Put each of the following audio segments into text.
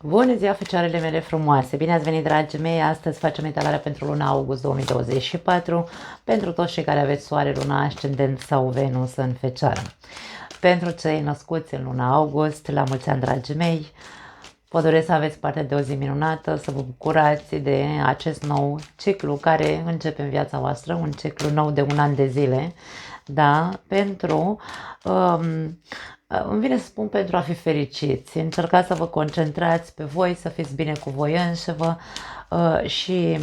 Bună ziua, fecioarele mele frumoase! Bine ați venit, dragii mei! Astăzi facem etalarea pentru luna august 2024 pentru toți cei care aveți soare, luna, ascendent sau Venus în fecioară. Pentru cei născuți în luna august, la mulți ani, dragii mei, vă doresc să aveți parte de o zi minunată, să vă bucurați de acest nou ciclu care începe în viața voastră, un ciclu nou de un an de zile, da, pentru... îmi vine să spun pentru a fi fericiți. Încercați să vă concentrați pe voi, să fiți bine cu voi înșivă și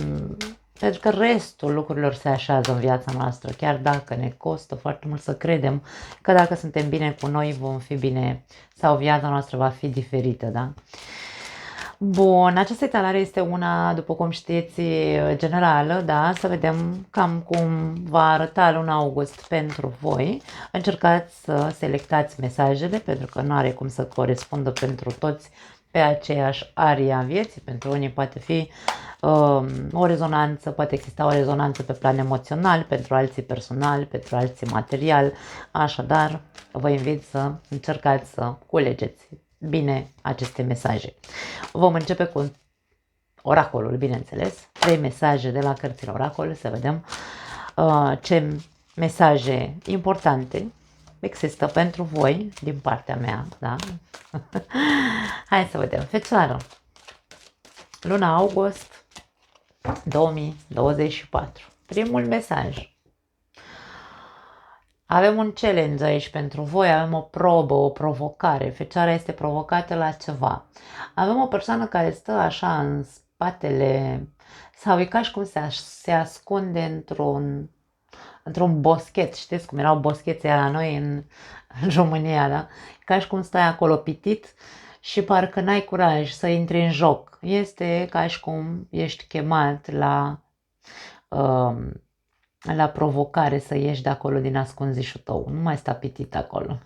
pentru că restul lucrurilor se așează în viața noastră, chiar dacă ne costă foarte mult să credem că dacă suntem bine cu noi vom fi bine sau viața noastră va fi diferită, da? Bun, această etalare este una, după cum știți, generală, da? Să vedem cam cum va arăta luna august pentru voi. Încercați să selectați mesajele, pentru că nu are cum să corespundă pentru toți pe aceeași arie a vieții. Pentru unii poate fi o rezonanță, poate exista o rezonanță pe plan emoțional, pentru alții personal, pentru alții material. Așadar, vă invit să încercați să culegeți bine aceste mesaje. Vom începe cu oracolul, bineînțeles. 3 mesaje de la cărțile oracol, să vedem ce mesaje importante există pentru voi din partea mea, da? Hai să vedem. Fecioară, luna august 2024. Primul mesaj. Avem un challenge aici pentru voi, avem o probă, o provocare. Fecioara este provocată la ceva. Avem o persoană care stă așa în spatele, sau e ca și cum se ascunde într-un boschet. Știți cum erau boscheții la noi în România, da? Ca și cum stai acolo pitit și parcă n-ai curaj să intri în joc. Este ca și cum ești chemat la provocare să ieși de acolo din ascunzișul tău. Nu mai sta pitit acolo.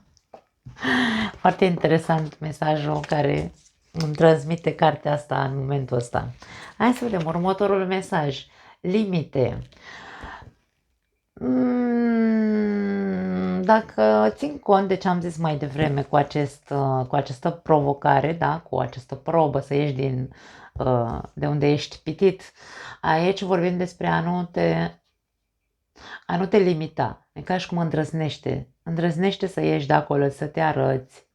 Foarte interesant mesajul care îmi transmite cartea asta în momentul ăsta. Hai să vedem următorul mesaj. Limite. Dacă țin cont de ce am zis mai devreme cu această provocare, da, cu această probă să ieși de unde ești pitit, aici vorbim despre a nu te limita. E ca și cum îndrăznește să ieși de acolo, să te arăți.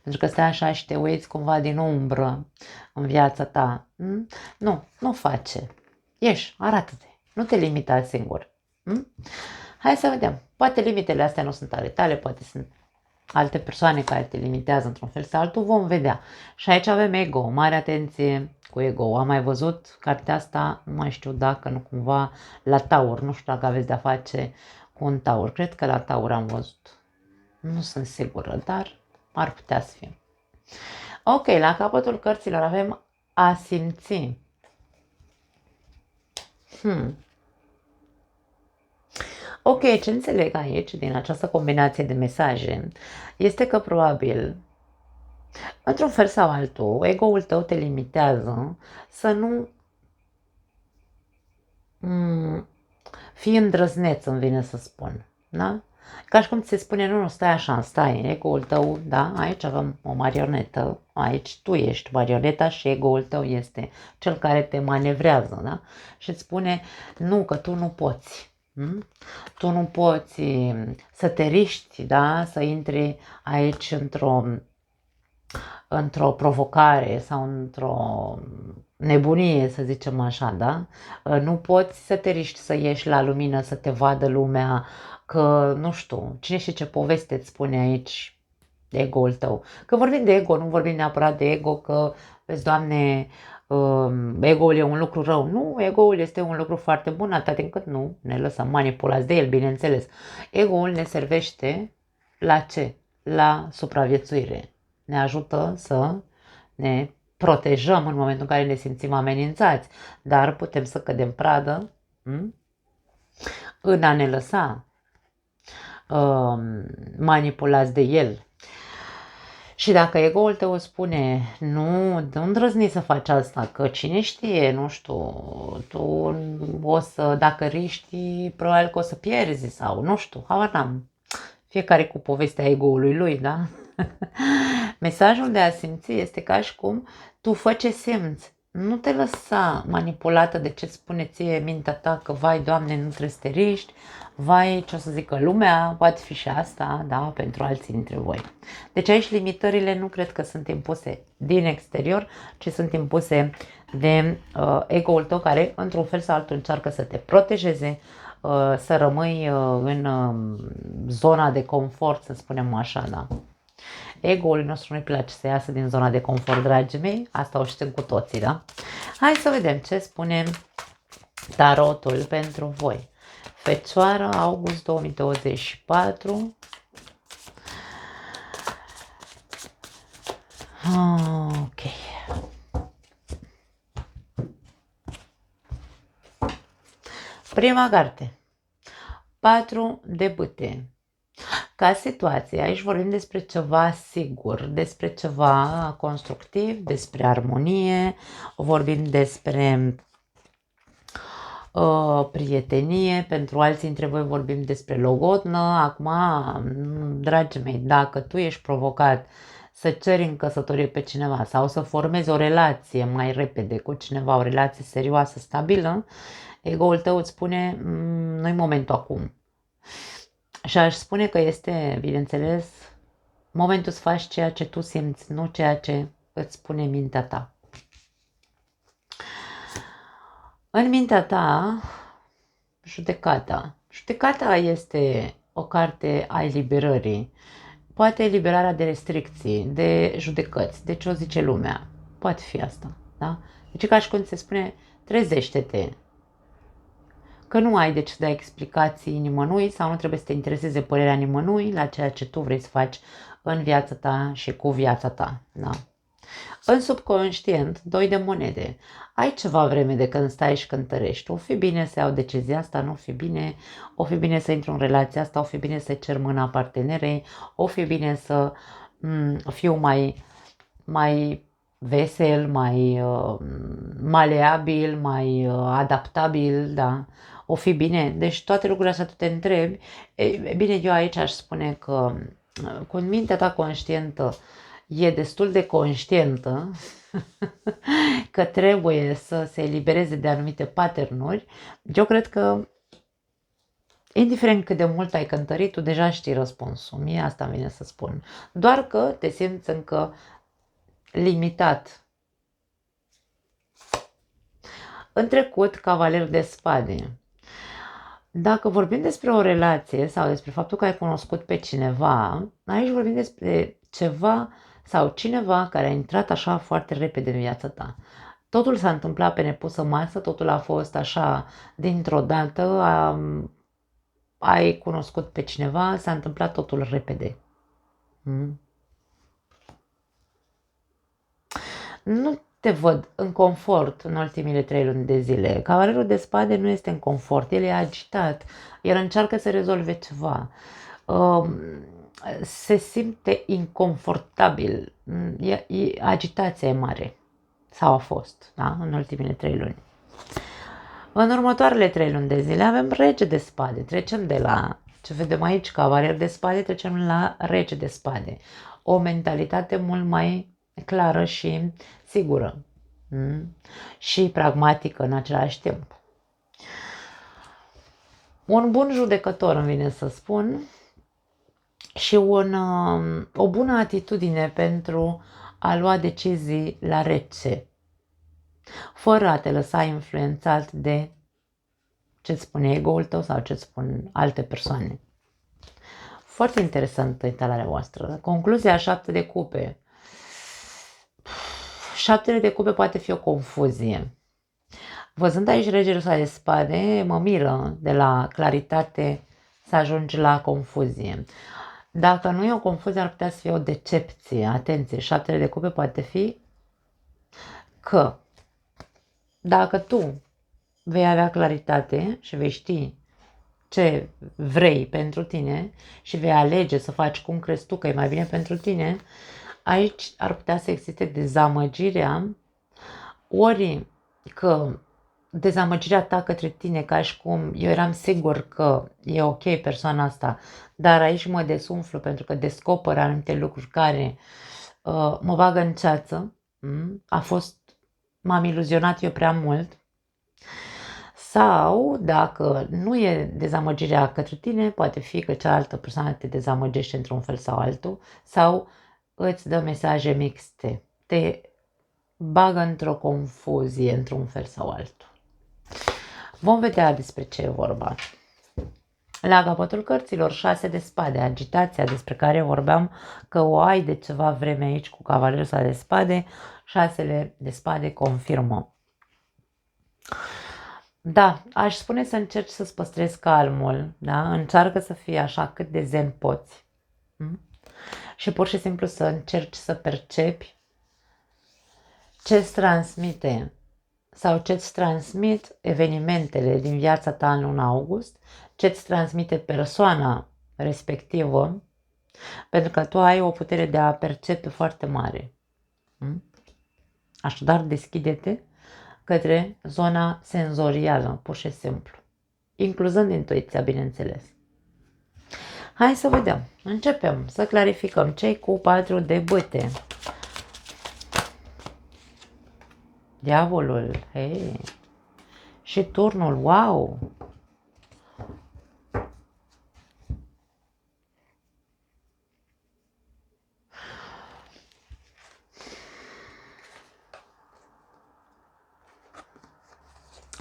Pentru că stai așa și te uiți cumva din umbră în viața ta. Nu face. Ieși, arată-te. Nu te limita singur. Hai să vedem. Poate limitele astea nu sunt ale tale, poate sunt alte persoane care te limitează într-un fel sau altul, vom vedea. Și aici avem ego, mare atenție cu ego. Am mai văzut cartea asta, nu mai știu dacă nu cumva la Taur, nu știu dacă aveți de-a face cu un Taur. Cred că la Taur am văzut. Nu sunt sigură, dar ar putea să fie. Ok, la capătul cărților avem a simți. Ok, ce înțeleg aici din această combinație de mesaje este că probabil, într-un fel sau altul, ego-ul tău te limitează să nu fii îndrăzneț, îmi vine să spun, da? Ca și cum ți se spune, nu, stai așa, stai, ego-ul tău, da, aici avem o marionetă, aici tu ești marioneta și ego-ul tău este cel care te manevrează, da? Și îți spune, nu, că tu nu poți. Tu nu poți să te riști, da? Să intri aici într-o provocare sau într-o nebunie, să zicem așa, da? Nu poți să te riști să ieși la lumină, să te vadă lumea, că, nu știu, cine știe ce poveste îți spune aici ego-ul tău. Că vorbim de ego, nu vorbim neapărat de ego, că, vezi, Doamne, ego-ul e un lucru rău. Nu, ego-ul este un lucru foarte bun, atât timp cât nu ne lăsăm manipulați de el, bineînțeles. Ego-ul ne servește la ce? La supraviețuire. Ne ajută să ne protejăm în momentul în care ne simțim amenințați, dar putem să cădem pradă în a ne lăsa manipulați de el. Și dacă ego-ul tău spune, nu îndrăzni să faci asta, că cine știe, nu știu, tu o să, dacă riști, probabil că o să pierzi sau nu știu, habar n-am. Fiecare cu povestea ego-ului lui, da? Mesajul de a simți este ca și cum tu fă ce simți. Nu te lăsa manipulată de ce spune ție mintea ta că, vai, Doamne, nu trebuie să te riști, vai, ce o să zică lumea, poate fi și asta, da, pentru alții dintre voi. Deci aici limitările nu cred că sunt impuse din exterior, ci sunt impuse de ego-ul tău care, într-un fel sau altul, încearcă să te protejeze, să rămâi în zona de confort, să spunem așa, da. Ego-ul nostru nu-i place să iasă din zona de confort, dragii mei, asta o știm cu toții, da? Hai să vedem ce spune tarotul pentru voi. Fecioară, august 2024. Ok. Prima carte. 4 de bâte. Ca situație, aici vorbim despre ceva sigur, despre ceva constructiv, despre armonie, vorbim despre prietenie, pentru alții dintre voi vorbim despre logodnă. Acum, dragii mei, dacă tu ești provocat să ceri în căsătorie pe cineva sau să formezi o relație mai repede cu cineva, o relație serioasă, stabilă, ego-ul tău îți spune, nu-i momentul acum. Și aș spune că este, bineînțeles, momentul să faci ceea ce tu simți, nu ceea ce îți spune mintea ta. În mintea ta, judecata. Judecata este o carte a eliberării. Poate eliberarea de restricții, de judecăți, de ce o zice lumea. Poate fi asta, da? Deci ca și când se spune, trezește-te. Că nu ai de ce să dai explicații nimănui sau nu trebuie să te intereseze părerea nimănui la ceea ce tu vrei să faci în viața ta și cu viața ta, da? În subconștient, 2 de monede. Ai ceva vreme de când stai și cântărești. O fi bine să iau decizia asta, nu o fi bine. O fi bine să intru în relația asta, o fi bine să cer mâna partenerei, o fi bine să fiu mai vesel, mai maleabil, mai adaptabil, da? O fi bine. Deci toate lucrurile astea tu te întrebi. E bine, eu aici aș spune că cu mintea ta conștientă e destul de conștientă că trebuie să se elibereze de anumite patternuri, eu cred că, indiferent cât de mult ai cântărit, tu deja știi răspunsul. Mie asta îmi vine să spun. Doar că te simți încă limitat. În trecut, cavaler de spade. Dacă vorbim despre o relație sau despre faptul că ai cunoscut pe cineva, aici vorbim despre ceva sau cineva care a intrat așa foarte repede în viața ta. Totul s-a întâmplat pe nepusă masă, totul a fost așa dintr-o dată, ai cunoscut pe cineva, s-a întâmplat totul repede. Nu te văd în confort în ultimile 3 luni de zile. Cavalerul de spade nu este în confort, el e agitat, el încearcă să rezolve ceva. Se simte inconfortabil, agitația e mare, sau a fost, da? În ultimele 3 luni. În următoarele 3 luni de zile avem rege de spade, trecem de la ce vedem aici, cavaler de spade, trecem la rege de spade. O mentalitate mult mai clară și sigură și pragmatică în același timp. Un bun judecător, îmi vine să spun, și o bună atitudine pentru a lua decizii la rece, fără a te lăsa influențat de ce-ți spune ego-ul tău sau ce-ți spun alte persoane. Foarte interesantă instalarea voastră. Concluzia 7 de cupe. 7 de cupe poate fi o confuzie. Văzând aici regele de spade, mă miră de la claritate să ajungi la confuzie. Dacă nu e o confuzie, ar putea să fie o decepție. Atenție, 7 de cupe poate fi că dacă tu vei avea claritate și vei ști ce vrei pentru tine și vei alege să faci cum crezi tu că e mai bine pentru tine, aici ar putea să existe dezamăgirea, ori că dezamăgirea ta către tine, ca și cum eu eram sigur că e ok persoana asta, dar aici mă desumflu pentru că descoper anumite lucruri care mă bagă în ceață. M-am iluzionat eu prea mult. Sau, dacă nu e dezamăgirea către tine, poate fi că cealaltă persoană te dezamăgește într-un fel sau altul, sau îți dă mesaje mixte, te bagă într-o confuzie într-un fel sau altul. Vom vedea despre ce e vorba. La capătul cărților, 6 de spade, agitația despre care vorbeam că o ai de ceva vreme aici cu cavalerul de spade, 6 de spade confirmă. Da, aș spune să încerci să-ți păstrezi calmul, da? Încearcă să fii așa cât de zen poți. Și pur și simplu să încerci să percepi ce-ți transmite sau ce-ți transmit evenimentele din viața ta în luna august, ce-ți transmite persoana respectivă, pentru că tu ai o putere de a percepe foarte mare. Așadar, deschide-te către zona senzorială, pur și simplu, incluzând intuiția, bineînțeles. Hai să vedem. Începem să clarificăm cei cu 4 de bâte. Diavolul, hei. Și turnul, wow!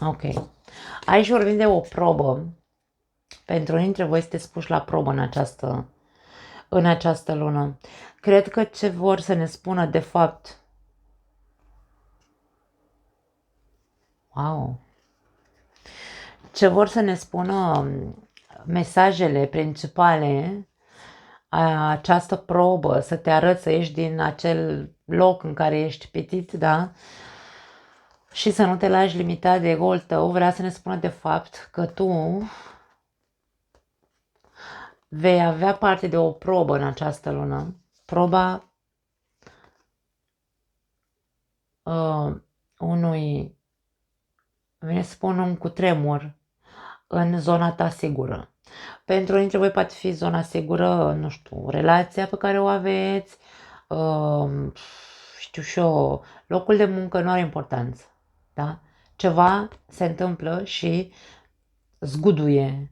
Ok. Aici vorbim de o probă. Pentru unii dintre voi sunteți puși la probă în această lună. Cred că ce vor să ne spună de fapt... Wow! Ce vor să ne spună mesajele principale, această probă, să te arăți, să ieși din acel loc în care ești pitit, da? Și să nu te lași limitat de ego-ul tău, vrea să ne spună de fapt că tu vei avea parte de o probă în această lună. Proba unui, vine să spun, un cutremur în zona ta sigură. Pentru unii dintre voi poate fi zona sigură, nu știu, relația pe care o aveți, știu și eu, locul de muncă nu are importanță, da? Ceva se întâmplă și zguduie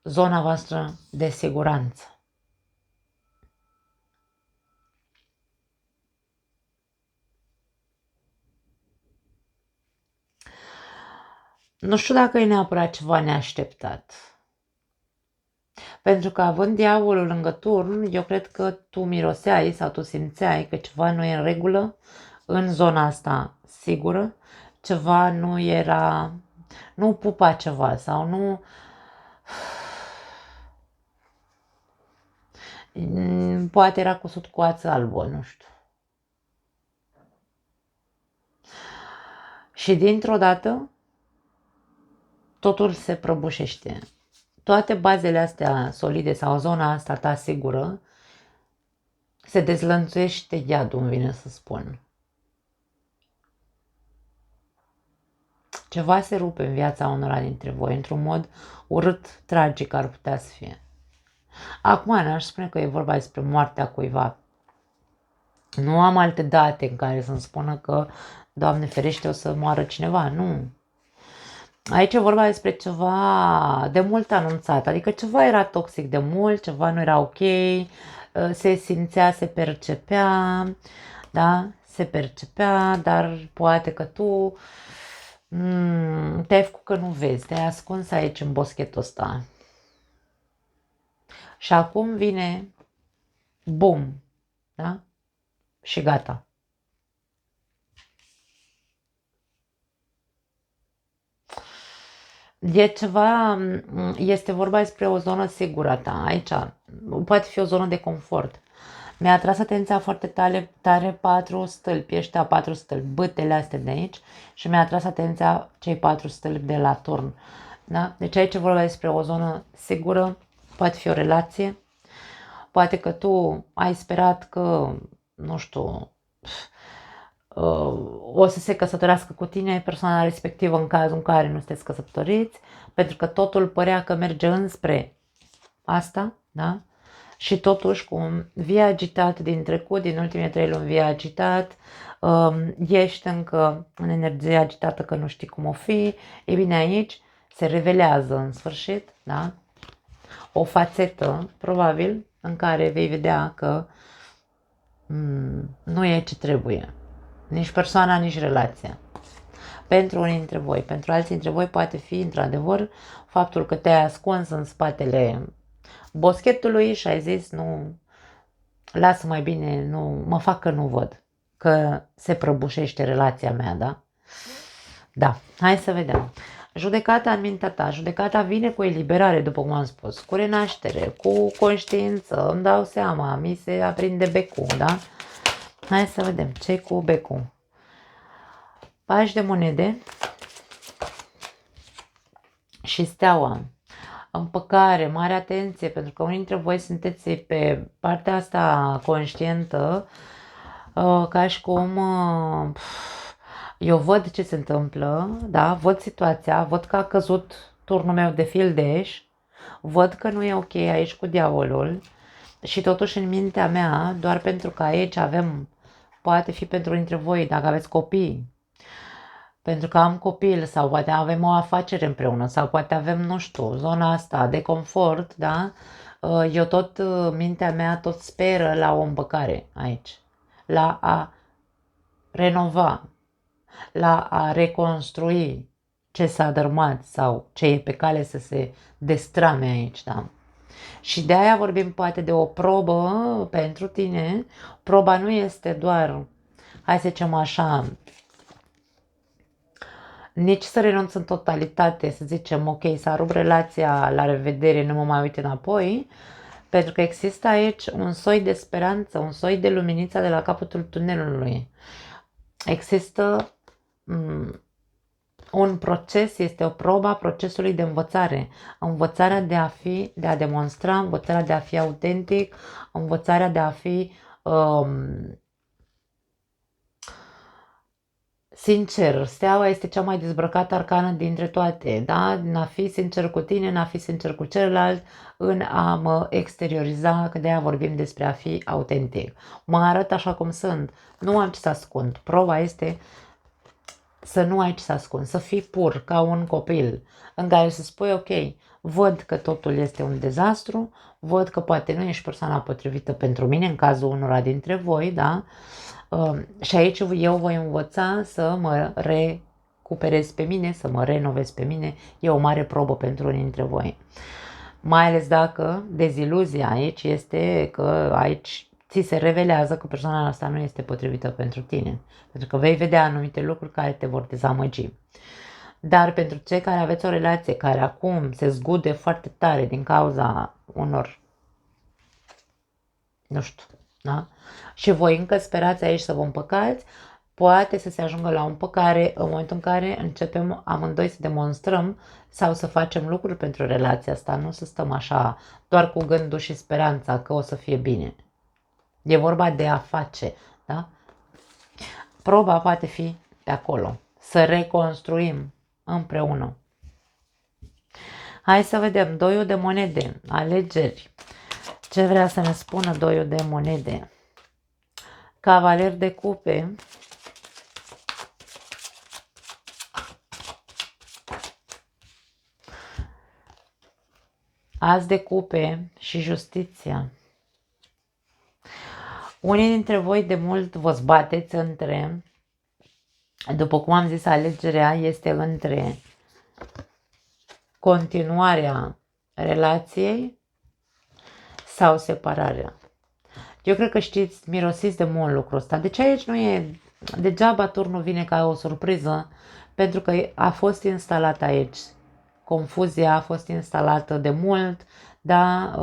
zona voastră de siguranță. Nu știu dacă e neapărat ceva neașteptat. Pentru că având diavolul lângă turn, eu cred că tu miroseai sau tu simțeai că ceva nu e în regulă în zona asta sigură, ceva nu era, nu pupa ceva sau nu... Poate era cusut cu ață albă, nu știu. Și dintr-o dată totul se prăbușește. Toate bazele astea solide sau zona asta ta sigură se dezlănțuiește iadul, îmi vine să spun. Ceva se rupe în viața unora dintre voi, într-un mod urât, tragic ar putea să fie. Acum n-aș spune că e vorba despre moartea cuiva. Nu am alte date în care să-mi spună că, Doamne ferește, o să moară cineva. Nu. Aici e vorba despre ceva de mult anunțat, adică ceva era toxic de mult, ceva nu era ok, se simțea, se percepea, da? Se percepea, dar poate că tu te-ai făcut că nu vezi, te-ai ascuns aici în boschetul ăsta. Și acum vine, bum, da? Și gata. E ceva, este vorba despre o zonă sigură a ta, aici, poate fi o zonă de confort. Mi-a atras atenția foarte tare 4 stâlpi, ăștia 4 stâlpi, bâtele astea de aici și mi-a atras atenția cei 4 stâlpi de la turn. Da? Deci aici e vorba despre o zonă sigură, poate fi o relație, poate că tu ai sperat că, nu știu, o să se căsătorească cu tine persoana respectivă în cazul în care nu sunteți căsătoriți, pentru că totul părea că merge înspre asta, da? Și totuși, cum vii agitat din trecut, din ultimele 3 luni vii agitat, ești încă în energie agitată că nu știi cum o fi, e bine aici se revelează în sfârșit, da? O fațetă, probabil, în care vei vedea că nu e ce trebuie. Nici persoana, nici relația. Pentru unii dintre voi. Pentru alții dintre voi poate fi, într-adevăr, faptul că te-ai ascuns în spatele boschetului și ai zis, nu, lasă mai bine, nu, mă fac că nu văd, că se prăbușește relația mea, da? Da, hai să vedem. Judecata în mintea ta. Judecata vine cu eliberare, după cum am spus, cu renaștere, cu conștiință, îmi dau seama, mi se aprinde becul, da? Hai să vedem ce cu becul. Pași de monede și steaua. Împăcare, mare atenție, pentru că unii dintre voi sunteți pe partea asta conștientă, ca și cum eu văd ce se întâmplă, da? Văd situația, văd că a căzut turnul meu de fildeș, văd că nu e ok aici cu diavolul și totuși în mintea mea, doar pentru că aici avem, poate fi pentru unii dintre voi, dacă aveți copii, pentru că am copil sau poate avem o afacere împreună sau poate avem, nu știu, zona asta de confort, da? Eu tot, mintea mea tot speră la o împăcare aici, la a renova, la a reconstrui ce s-a dărâmat sau ce e pe cale să se destrame aici, da? Și de aia vorbim poate de o probă pentru tine. Proba nu este doar, hai să zicem așa, nici să renunț în totalitate, să zicem, ok, s-a rupt relația, la revedere, nu mă mai uit înapoi, pentru că există aici un soi de speranță, un soi de luminiță de la capătul tunelului. Există un proces, este o probă a procesului de învățare. Învățarea de a fi, de a demonstra, învățarea de a fi autentic, învățarea de a fi sincer. Steaua este cea mai dezbrăcată arcană dintre toate, da? În a fi sincer cu tine, în a fi sincer cu celălalt, în a mă exterioriza, că de-aia vorbim despre a fi autentic. Mă arăt așa cum sunt, nu am ce să ascund. Proba este să nu ai ce să ascund, să fii pur, ca un copil, în care să spui, ok, văd că totul este un dezastru, văd că poate nu ești persoana potrivită pentru mine, în cazul unora dintre voi, da? Și aici eu voi învăța să mă recuperez pe mine, să mă renovez pe mine. E o mare probă pentru unii dintre voi. Mai ales dacă deziluzia aici este că aici ți se revelează că persoana asta nu este potrivită pentru tine. Pentru că vei vedea anumite lucruri care te vor dezamăgi. Dar pentru cei care aveți o relație care acum se zgude foarte tare din cauza unor, nu știu, da? Și voi încă sperați aici să vă împăcați, poate să se ajungă la o împăcare în momentul în care începem amândoi să demonstrăm sau să facem lucruri pentru relația asta, nu să stăm așa doar cu gândul și speranța că o să fie bine. E vorba de a face, da? Proba poate fi pe acolo, să reconstruim împreună. Hai să vedem, doiul de monede, alegeri. Ce vrea să ne spună doiul de monede? Cavaler de cupe. As de cupe și justiția. Unii dintre voi de mult vă zbateți între, după cum am zis, alegerea este între continuarea relației sau separarea. Eu cred că știți, mirosiți de mult lucrul ăsta. Deci aici nu e, degeaba turnul vine ca o surpriză, pentru că a fost instalat aici. Confuzia a fost instalată de mult, da?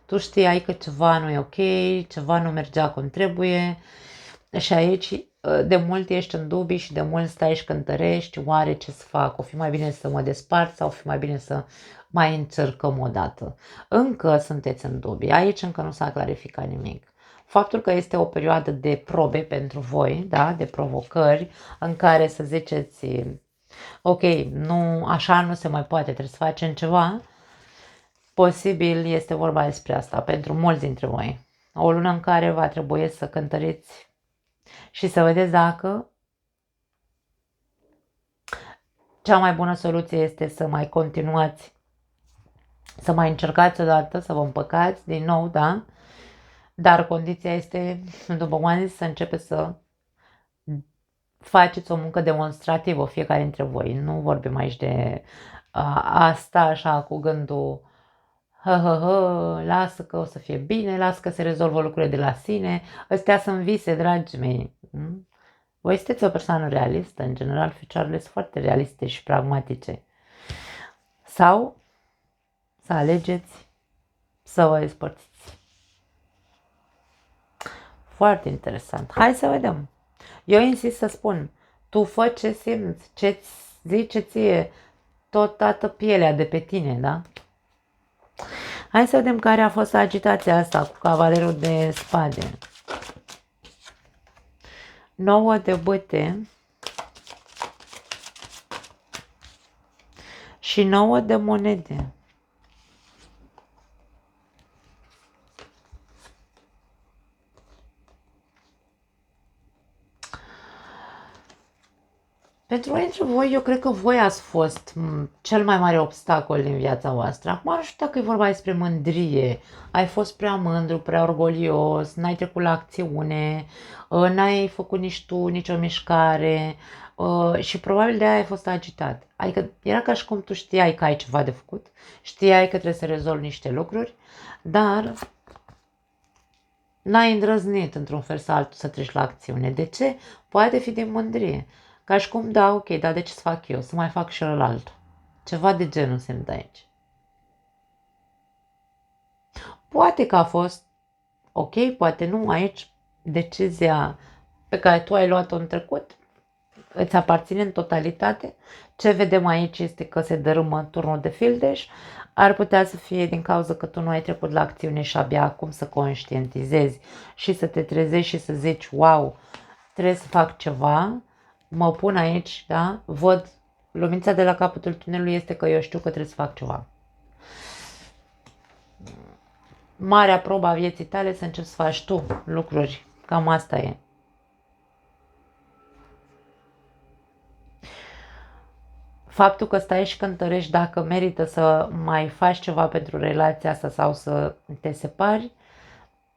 Tu știai că ceva nu e ok, ceva nu mergea cum trebuie și aici de mult ești în dubii și de mult stai și cântărești, oare ce să fac, o fi mai bine să mă despart sau o fi mai bine să mai încercăm o dată. Încă sunteți în dubii, aici încă nu s-a clarificat nimic. faptul că este o perioadă de probe pentru voi, da, de provocări, în care să ziceți, ok, nu, așa nu se mai poate, trebuie să facem ceva, posibil este vorba despre asta pentru mulți dintre voi. O lună în care va trebui să cântăriți și să vedeți dacă cea mai bună soluție este să mai continuați, să mai încercați odată, să vă împăcați din nou, da? Dar condiția este, după cum am zis, să începeți să faceți o muncă demonstrativă fiecare dintre voi. Nu vorbim aici de asta așa cu gândul lasă că o să fie bine, lasă că se rezolvă lucrurile de la sine. Astea sunt vise, dragii mei. Voi sunteți o persoană realistă, în general ficioarele sunt foarte realiste și pragmatice. Sau să alegeți să vă despărțiți. Foarte interesant. Hai să vedem. Eu insist să spun, tu fă ce simți, ce-ți zice ție toată pielea de pe tine, da? Hai să vedem care a fost agitația asta cu cavalerul de spade. 9 de bâte și 9 de monede. Pentru unii dintre voi, eu cred că voi ați fost cel mai mare obstacol din viața voastră. Acum nu știu dacă e vorba despre mândrie, ai fost prea mândru, prea orgolios, n-ai trecut la acțiune, n-ai făcut nici tu nicio mișcare și probabil de aia ai fost agitat. Adică era ca și cum tu știai că ai ceva de făcut, știai că trebuie să rezolvi niște lucruri, dar n-ai îndrăznit într-un fel sau altul să treci la acțiune. De ce? Poate fi din mândrie. Ca și cum, da, ok, dar de ce să fac eu? Să mai fac și ălalt. Ceva de genul se dă aici. Poate că a fost ok, poate nu, aici decizia pe care tu ai luat-o în trecut îți aparține în totalitate. Ce vedem aici este că se dărâmă turnul de fildeș. Ar putea să fie din cauza că tu nu ai trecut la acțiune și abia acum să conștientizezi și să te trezești și să zici, wow, trebuie să fac ceva, mă pun aici, da? Văd, lumința de la capătul tunelului este că eu știu că trebuie să fac ceva. Marea probă a vieții tale să începi să faci tu lucruri. Cam asta e. Faptul că stai și cântărești dacă merită să mai faci ceva pentru relația asta sau să te separi,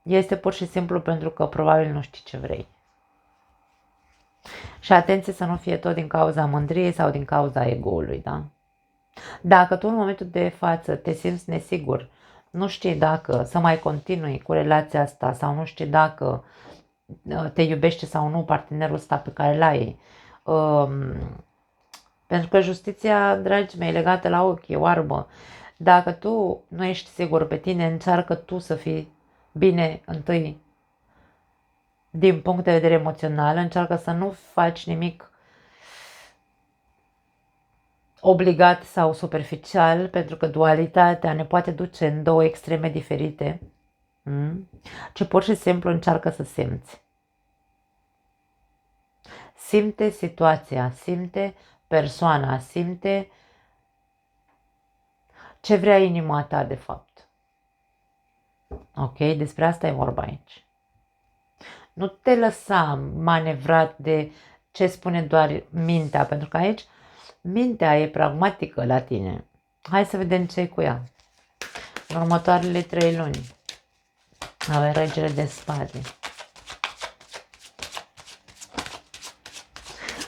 este pur și simplu pentru că probabil nu știi ce vrei. Și atenție să nu fie tot din cauza mândriei sau din cauza ego-ului, da? Dacă tu în momentul de față te simți nesigur, nu știi dacă să mai continui cu relația asta sau nu știi dacă te iubește sau nu partenerul ăsta pe care l-ai, pentru că justiția, dragii mei, legată la ochi, e oarbă. Dacă tu nu ești sigur pe tine, încearcă tu să fii bine întâi din punct de vedere emoțional, încearcă să nu faci nimic obligat sau superficial, pentru că dualitatea ne poate duce în două extreme diferite, ci pur și simplu încearcă să simți. Simte situația, simte persoana, simte ce vrea inima ta de fapt. Ok? Despre asta e vorba aici. Nu te lăsa manevrat de ce spune doar mintea, pentru că aici mintea e pragmatică la tine. Hai să vedem ce e cu ea. În următoarele 3 luni avem regele de spade.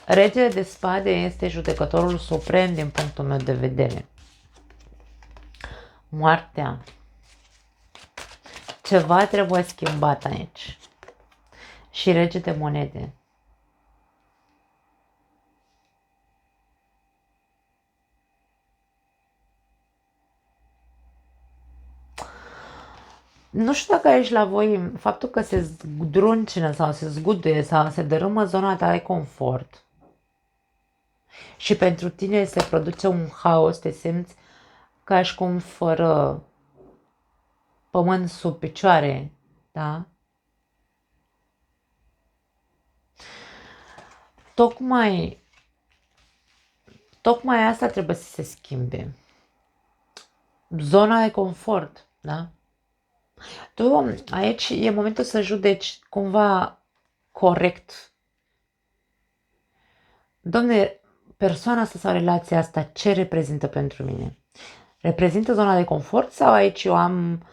Regele de spade este judecătorul suprem din punctul meu de vedere. Moartea. Ceva trebuie schimbat aici. Și rege de monede. Nu știu dacă aici la voi, faptul că se zdruncină sau se zguduie sau se dărâmă zona ta de confort și pentru tine se produce un haos, te simți ca și cum fără pământ sub picioare, da? Tocmai asta trebuie să se schimbe. Zona de confort, da? Tu aici e momentul să judeci cumva corect. Dom'le, persoana asta sau relația asta ce reprezintă pentru mine? Reprezintă zona de confort sau aici eu am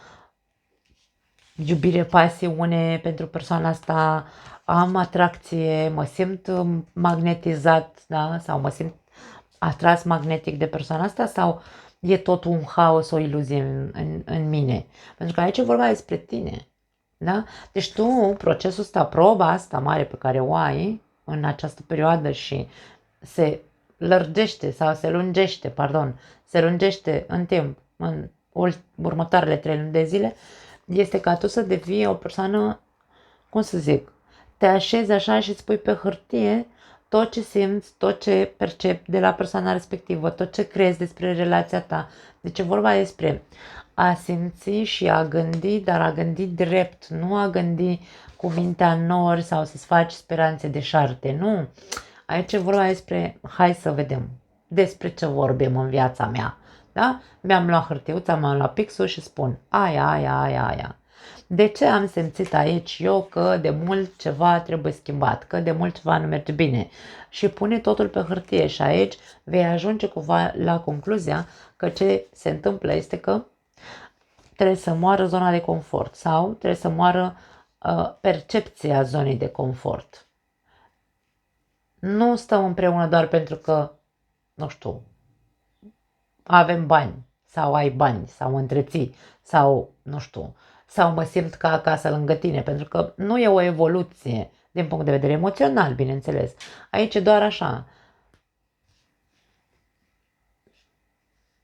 iubire, pasiune pentru persoana asta, am atracție, mă simt magnetizat, da? Sau mă simt atras magnetic de persoana asta sau e tot un haos, o iluzie în mine? Pentru că aici e vorba despre tine. Da? Deci tu, procesul ăsta, proba asta mare pe care o ai în această perioadă și se lărgește sau se lungește în timp, în următoarele 3 luni de zile, este ca tu să devii o persoană, cum să zic, te așezi așa și îți pui pe hârtie tot ce simți, tot ce percepi de la persoana respectivă, tot ce crezi despre relația ta. Deci e vorba despre a simți și a gândi, dar a gândi drept, nu a gândi cu mintea nori sau să-ți faci speranțe deșarte, nu. Aici e vorba despre, hai să vedem despre ce vorbim în viața mea. Da? Mi-am luat hârtiuța, mi-am luat pixul și spun aia. De ce am simțit aici eu că de mult ceva trebuie schimbat, că de mult ceva nu merge bine? Și pune totul pe hârtie și aici vei ajunge cumva la concluzia că ce se întâmplă este că trebuie să moară zona de confort sau trebuie să moară percepția zonei de confort. Nu stăm împreună doar pentru că, nu știu, avem bani sau ai bani sau mă întreții sau, nu știu, sau mă simt ca acasă lângă tine, pentru că nu e o evoluție din punct de vedere emoțional, bineînțeles. Aici e doar așa.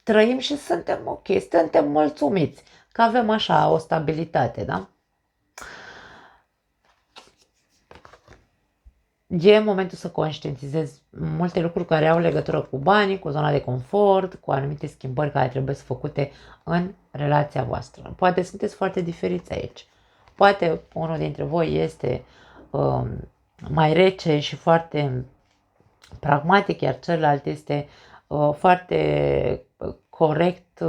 Trăim și suntem ok, suntem mulțumiți că avem așa o stabilitate, da? E momentul să conștientizezi multe lucruri care au legătură cu banii, cu zona de confort, cu anumite schimbări care trebuie să făcute în relația voastră. Poate sunteți foarte diferiți aici. Poate unul dintre voi este mai rece și foarte pragmatic, iar celălalt este foarte corect,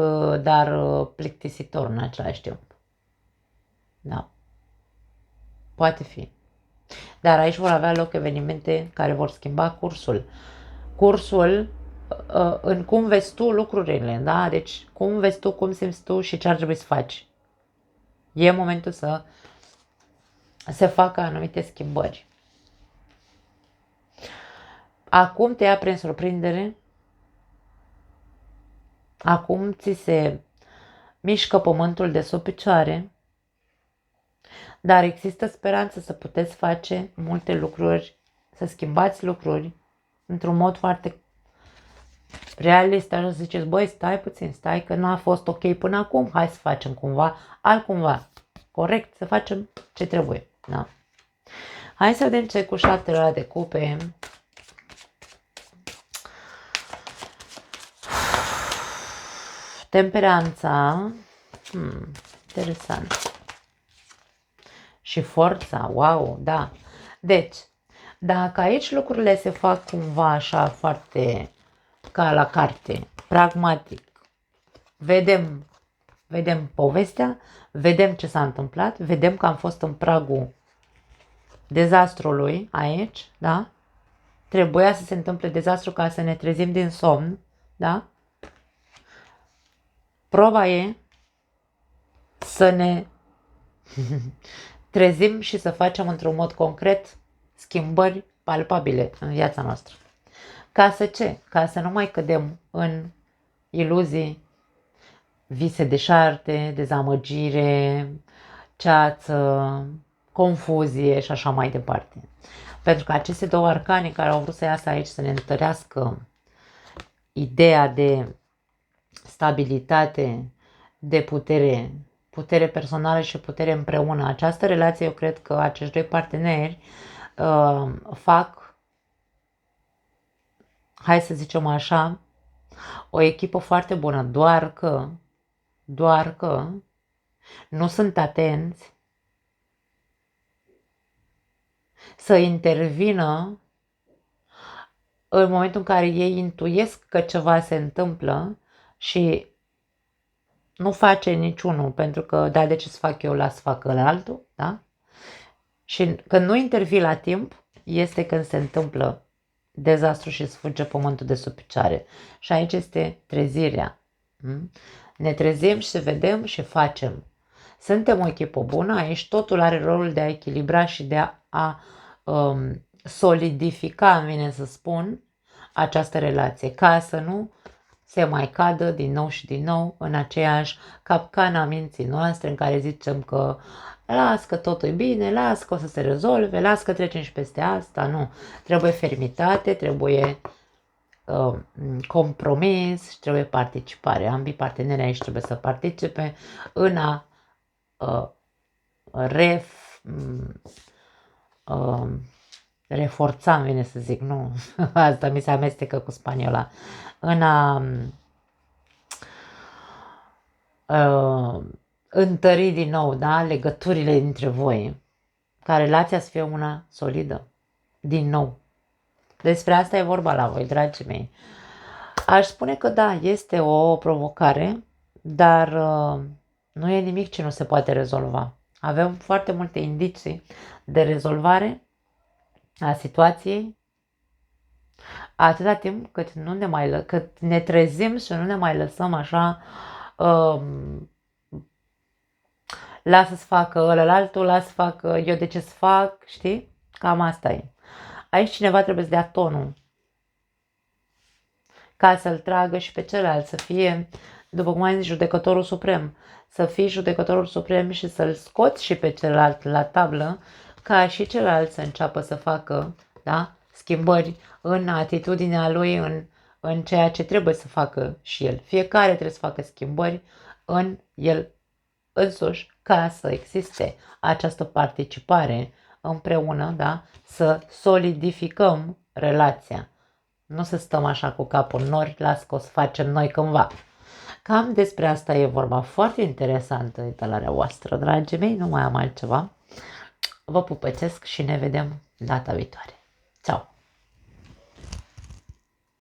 dar plictisitor în același timp. Da. Poate fi. Dar aici vor avea loc evenimente care vor schimba cursul. Cursul în cum vezi tu lucrurile, da? Deci cum vezi tu, cum simți tu și ce ar trebui să faci. E momentul să se facă anumite schimbări. Acum te ia prin surprindere, acum ți se mișcă pământul de sub picioare, dar există speranță să puteți face multe lucruri, să schimbați lucruri într-un mod foarte realist, așa să ziceți, băi, stai puțin, stai că nu a fost ok până acum, hai să facem cumva, altcumva, corect, să facem ce trebuie, da? Hai să vedem ce cu 7 de cupe. Temperanța, interesant. Și forța, wow, da. Deci, dacă aici lucrurile se fac cumva așa foarte ca la carte, pragmatic, vedem povestea, vedem ce s-a întâmplat, vedem că am fost în pragul dezastrului aici, da? Trebuia să se întâmple dezastru ca să ne trezim din somn, da? Proba e să ne trezim și să facem într-un mod concret schimbări palpabile în viața noastră. Ca să ce? Ca să nu mai cădem în iluzii, vise deșarte, dezamăgire, ceață, confuzie și așa mai departe. Pentru că aceste două arcane care au vrut să iasă aici să ne întărească ideea de stabilitate, de putere, putere personală și putere împreună. Această relație, eu cred că acești doi parteneri fac, hai să zicem așa, o echipă foarte bună, doar că nu sunt atenți să intervină în momentul în care ei intuiesc că ceva se întâmplă și nu face niciunul, pentru că, da, de ce să fac eu, las să facă altul, da? Și când nu intervii la timp, este când se întâmplă dezastru și sfârge pământul de sub picioare. Și aici este trezirea. Ne trezim și vedem și facem. Suntem o echipă bună, aici totul are rolul de a echilibra și de a solidifica, îmi vine să spun, această relație, ca să nu se mai cadă din nou și din nou în aceeași capcană a minții noastre în care zicem că las că totul e bine, las că o să se rezolve, las că trecem și peste asta. Nu, trebuie fermitate, trebuie compromis și trebuie participare. Ambii parteneri aici trebuie să participe în a reforța, îmi vine să zic, nu, asta mi se amestecă cu spaniola, în a întări din nou, da, legăturile dintre voi, ca relația să fie una solidă, din nou. Despre asta e vorba la voi, dragii mei. Aș spune că da, este o provocare, dar nu e nimic ce nu se poate rezolva. Avem foarte multe indicii de rezolvare a situației, atâta timp cât, cât ne trezim și nu ne mai lăsăm așa, lasă să facă ălălaltul, lasă să facă eu de ce să fac, știi? Cam asta e. Aici cineva trebuie să dea tonul ca să-l tragă și pe celălalt, să fie, după cum ai zis, judecătorul suprem, să fii judecătorul suprem și să-l scoți și pe celălalt la tablă, ca și celălalt să înceapă să facă, da, schimbări în atitudinea lui, în ceea ce trebuie să facă și el. Fiecare trebuie să facă schimbări în el însuși ca să existe această participare împreună, da, să solidificăm relația. Nu să stăm așa cu capul în nori, las că o să facem noi cândva. Cam despre asta e vorba. Foarte interesantă etalarea voastră, dragii mei, nu mai am altceva. Vă pupăcesc și ne vedem data viitoare. Ceau!